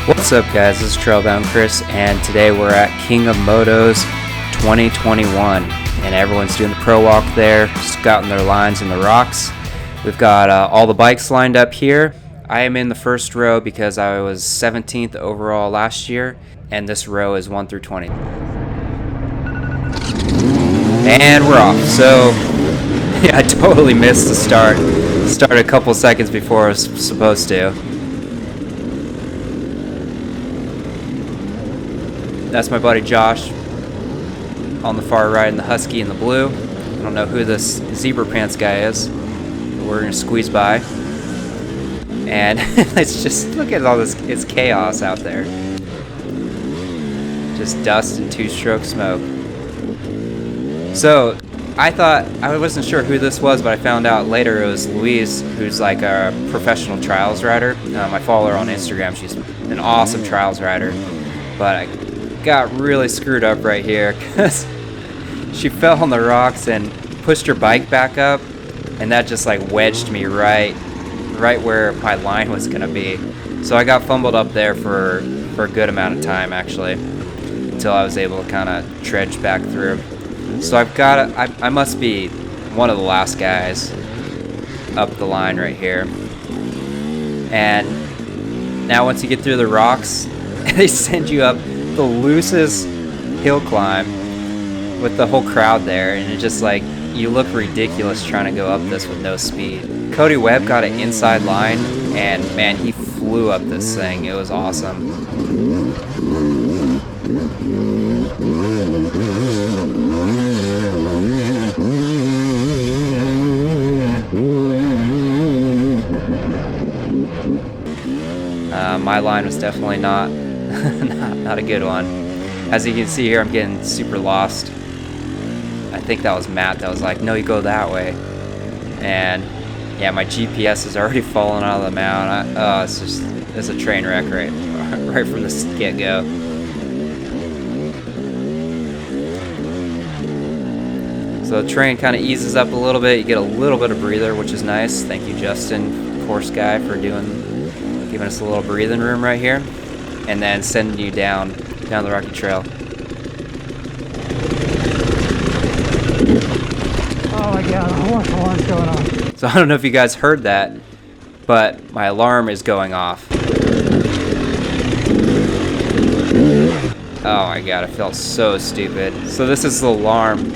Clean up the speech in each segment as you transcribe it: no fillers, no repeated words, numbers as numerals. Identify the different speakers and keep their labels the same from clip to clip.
Speaker 1: What's up, guys? This is Trailbound Chris, and today we're at King of Motos 2021, and everyone's doing the pro walk there, scouting their lines in the rocks. We've got all the bikes lined up here. I am in the first row because I was 17th overall last year, and this row is 1 through 20. And we're off. So, yeah, I totally missed the start. Started a couple seconds before I was supposed to. That's my buddy Josh on the far right in the Husky in the blue. I don't know who this zebra pants guy is, but we're gonna squeeze by. And let's just look at all this, it's chaos out there. Just dust and two-stroke smoke. So I wasn't sure who this was, but I found out later it was Louise, who's like a professional trials rider. I follow her on Instagram. She's an awesome trials rider. But I got really screwed up right here because she fell on the rocks and pushed her bike back up, and that just like wedged me right where my line was gonna be. So I got fumbled up there for a good amount of time, actually, until I was able to kind of trudge back through. So I must be one of the last guys up the line right here. And now once you get through the rocks, they send you up the loosest hill climb with the whole crowd there, and it just like, you look ridiculous trying to go up this with no speed. Cody Webb got an inside line, and man, he flew up this thing. It was awesome. My line was definitely not not a good one. As you can see here, I'm getting super lost. I think that was Matt that was like, no, you go that way. And yeah, my GPS is already falling out of the mount. It's a train wreck right from the get-go. So the train kind of eases up a little bit. You get a little bit of breather, which is nice. Thank you, Justin, course guy, for giving us a little breathing room right here, and then sending you down the rocky trail.
Speaker 2: Oh my god, what alarm's going on?
Speaker 1: So I don't know if you guys heard that, but my alarm is going off. Oh my god, I felt so stupid. So this is the alarm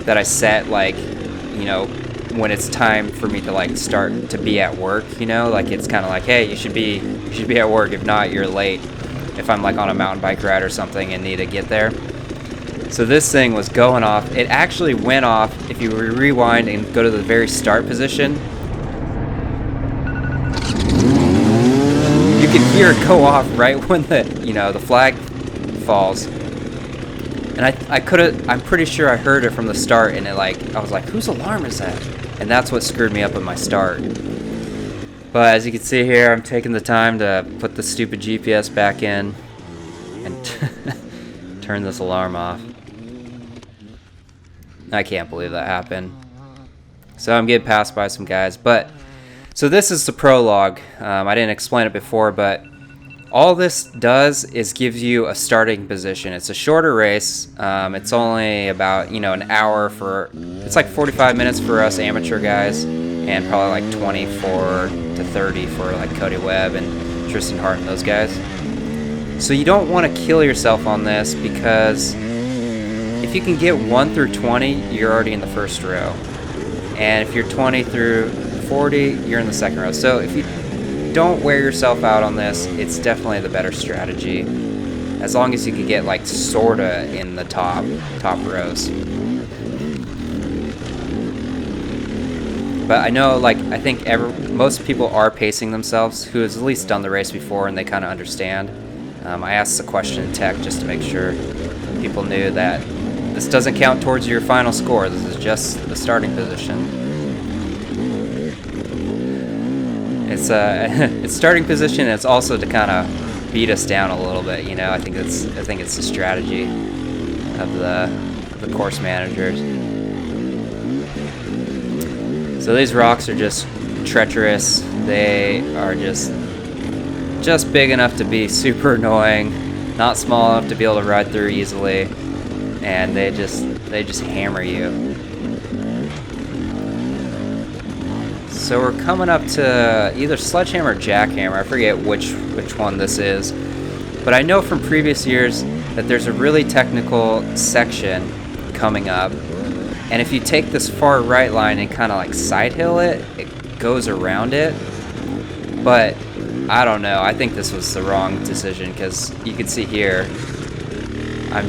Speaker 1: that I set, like, you know, when it's time for me to like start to be at work, you know, like it's kind of like, hey, you should be at work. If not, you're late. If I'm like on a mountain bike ride or something and need to get there. So this thing was going off. It actually went off. If you rewind and go to the very start position, you can hear it go off right when the flag falls. And I'm pretty sure I heard it from the start, and I was like, whose alarm is that? And that's what screwed me up in my start. But as you can see here, I'm taking the time to put the stupid GPS back in and turn this alarm off. I can't believe that happened. So I'm getting passed by some guys. So this is the Prologue. I didn't explain it before, but all this does is gives you a starting position. It's a shorter race. It's only about, an hour it's like 45 minutes for us amateur guys, and probably like 24 to 30 for like Cody Webb and Tristan Hart and those guys. So you don't want to kill yourself on this, because if you can get 1 through 20, you're already in the first row. And if you're 20 through 40, you're in the second row. So if you don't wear yourself out on this, it's definitely the better strategy, as long as you can get like sorta in the top rows. But I know, like, I think most people are pacing themselves who has at least done the race before, and they kind of understand. I asked the question in tech just to make sure people knew that this doesn't count towards your final score. This is just the starting position. It's starting position, and it's also to kind of beat us down a little bit. I think it's the strategy of the course managers. So these rocks are just treacherous. They are just just big enough to be super annoying, not small enough to be able to ride through easily, and they just hammer you. So we're coming up to either Sledgehammer or Jackhammer. I forget which one this is, but I know from previous years that there's a really technical section coming up, and if you take this far right line and kind of like side hill it, it goes around it. But I don't know, I think this was the wrong decision, because you can see here I'm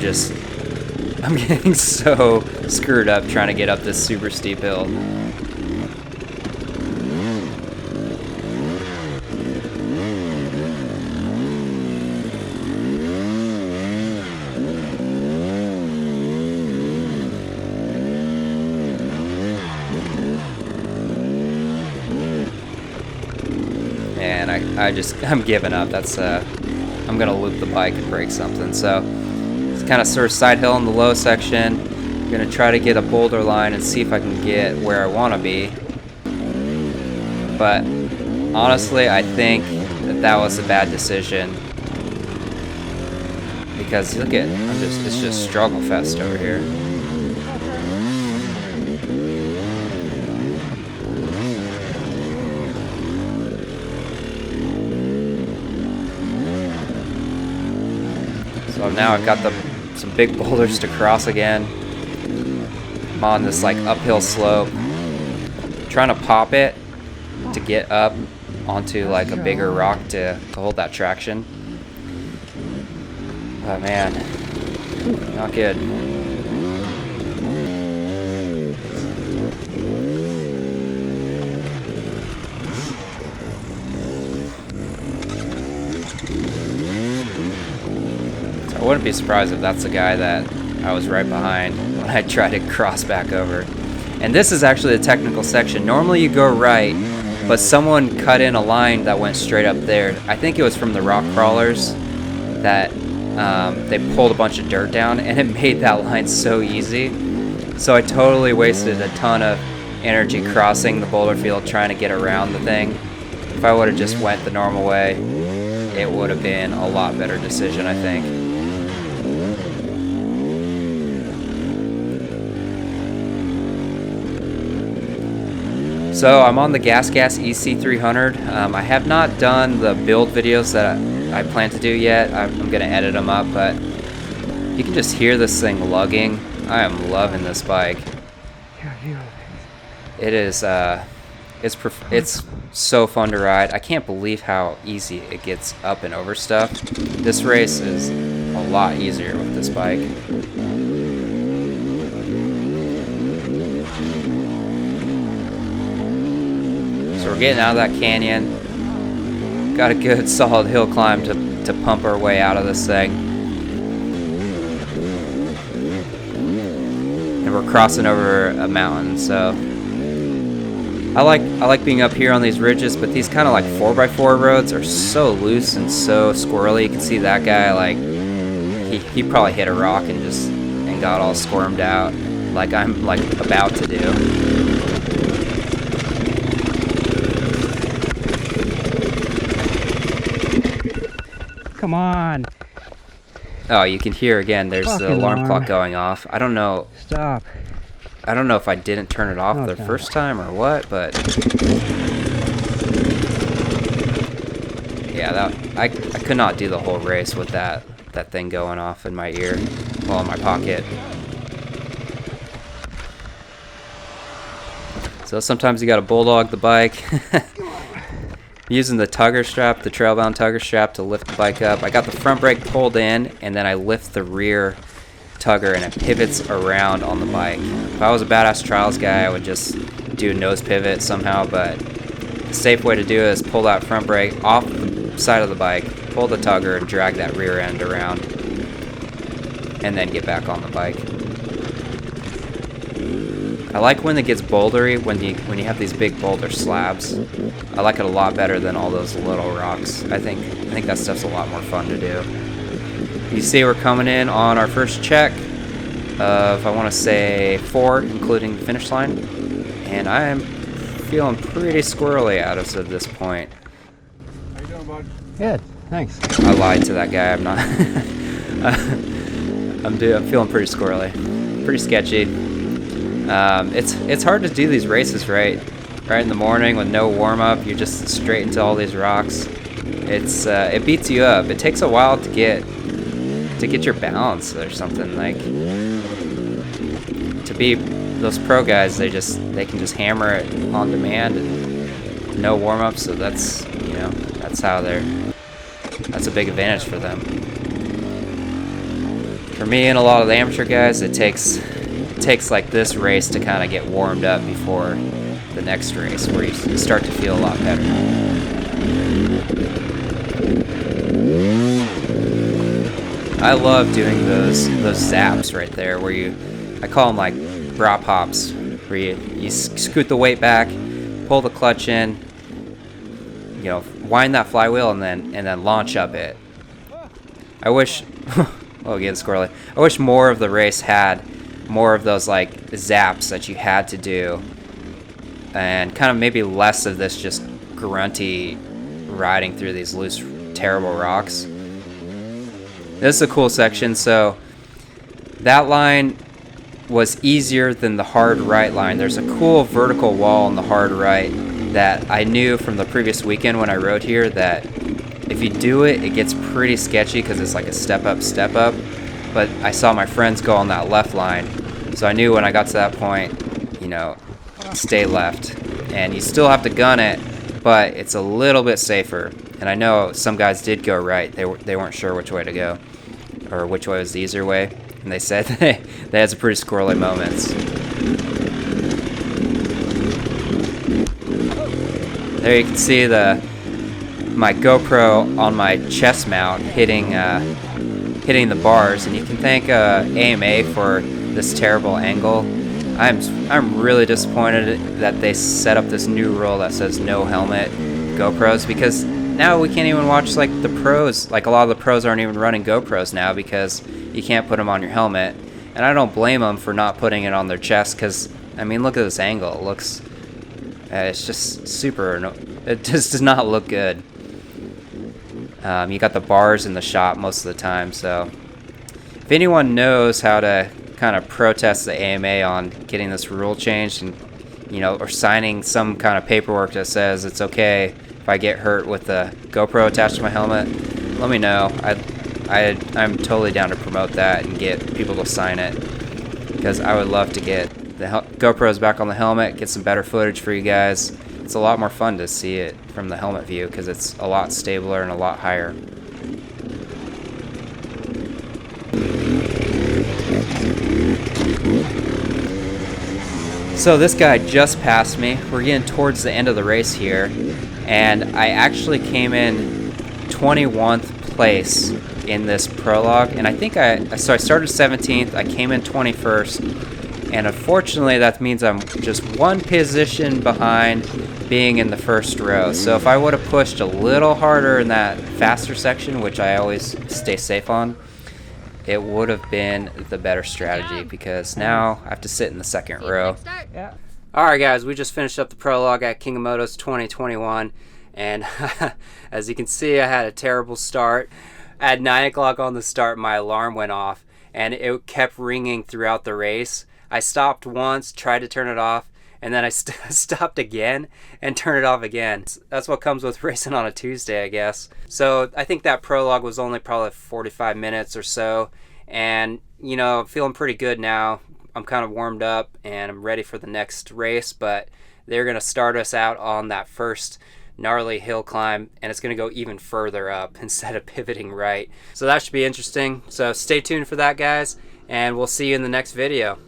Speaker 1: getting so screwed up trying to get up this super steep hill. And I'm giving up. That's I'm gonna loop the bike and break something. So it's kind of sort of side hill in the low section. I'm gonna try to get a boulder line and see if I can get where I want to be. But honestly, I think that was a bad decision, because look at it's just struggle fest over here. So now I've got some big boulders to cross again. I'm on this like uphill slope, trying to pop it to get up onto like a bigger rock to hold that traction. Oh man, not good. I wouldn't be surprised if that's the guy that I was right behind when I tried to cross back over. And this is actually the technical section. Normally you go right, but someone cut in a line that went straight up there. I think it was from the rock crawlers that they pulled a bunch of dirt down, and it made that line so easy. So I totally wasted a ton of energy crossing the boulder field trying to get around the thing. If I would have just went the normal way, it would have been a lot better decision, I think. So I'm on the Gas EC300. I have not done the build videos that I plan to do yet. I'm gonna edit them up, but you can just hear this thing lugging. I am loving this bike. It is, it's so fun to ride. I can't believe how easy it gets up and over stuff. This race is a lot easier with this bike. So we're getting out of that canyon. Got a good solid hill climb to pump our way out of this thing. And we're crossing over a mountain, so I like being up here on these ridges, but these kind of like 4x4 roads are so loose and so squirrely. You can see that guy, like he probably hit a rock and got all squirmed out, like I'm like about to do.
Speaker 2: Come on.
Speaker 1: Oh, you can hear again, there's the alarm clock going off. I don't know.
Speaker 2: Stop.
Speaker 1: I don't know if I didn't turn it off the first time or what, but yeah, I could not do the whole race with that thing going off in my ear, well, in my pocket. So sometimes you gotta bulldog the bike. Using the tugger strap, the Trailbound tugger strap, to lift the bike up. I got the front brake pulled in, and then I lift the rear tugger, and it pivots around on the bike. If I was a badass trials guy, I would just do a nose pivot somehow, but the safe way to do it is pull that front brake off the side of the bike, pull the tugger, and drag that rear end around, and then get back on the bike. I like when it gets bouldery, when you have these big boulder slabs. I like it a lot better than all those little rocks. I think that stuff's a lot more fun to do. You see we're coming in on our first check of, I want to say, 4, including the finish line. And I am feeling pretty squirrely out of this point.
Speaker 2: How you doing, bud? Good, thanks.
Speaker 1: I lied to that guy. I'm not. I'm feeling pretty squirrely, pretty sketchy. It's hard to do these races right in the morning with no warm up. You're just straight into all these rocks. It beats you up. It takes a while to get your balance or something. Like, to be those pro guys, they can just hammer it on demand and no warm up. So that's a big advantage for them. For me and a lot of the amateur guys, it takes like this race to kind of get warmed up before the next race, where you start to feel a lot better. I love doing those zaps right there, where I call them like drop hops, where you scoot the weight back, pull the clutch in, wind that flywheel, and then launch up it. I wish, oh, getting squirrely. I wish more of the race had more of those like zaps that you had to do, and kind of maybe less of this just grunty riding through these loose, terrible rocks. This is a cool section. So that line was easier than the hard right line. There's a cool vertical wall on the hard right that I knew from the previous weekend when I rode here that if you do it, it gets pretty sketchy because it's like a step up. But I saw my friends go on that left line, so I knew when I got to that point, stay left. And you still have to gun it, but it's a little bit safer. And I know some guys did go right. They weren't sure which way to go, or which way was the easier way. And they said they had some pretty squirrely moments. There you can see my GoPro on my chest mount hitting the bars, and you can thank AMA for this terrible angle. I'm really disappointed that they set up this new rule that says no helmet GoPros, because now we can't even watch like the pros. Like, a lot of the pros aren't even running GoPros now because you can't put them on your helmet. And I don't blame them for not putting it on their chest, because I mean, look at this angle. It looks it's just super. It just does not look good. You got the bars in the shop most of the time, so if anyone knows how to kind of protest the AMA on getting this rule changed, and or signing some kind of paperwork that says it's okay if I get hurt with the GoPro attached to my helmet, let me know. I'm totally down to promote that and get people to sign it, because I would love to get the GoPros back on the helmet, get some better footage for you guys. It's a lot more fun to see it from the helmet view because it's a lot stabler and a lot higher. So this guy just passed me. We're getting towards the end of the race here, and I actually came in 21st place in this prologue, and I started 17th. I came in 21st, and unfortunately that means I'm just one position behind being in the first row. So if I would have pushed a little harder in that faster section, which I always stay safe on, it would have been the better strategy, because now I have to sit in the second row.
Speaker 2: Yeah.
Speaker 1: Alright guys, we just finished up the prologue at King of Motos 2021, and as you can see, I had a terrible start. At 9 o'clock on the start, my alarm went off, and it kept ringing throughout the race. I stopped once, tried to turn it off, and then I stopped again and turned it off again. That's what comes with racing on a Tuesday, I guess. So I think that prologue was only probably 45 minutes or so, and I'm feeling pretty good now. I'm kind of warmed up and I'm ready for the next race, but they're going to start us out on that first gnarly hill climb, and it's going to go even further up instead of pivoting right. So that should be interesting. So stay tuned for that, guys, and we'll see you in the next video.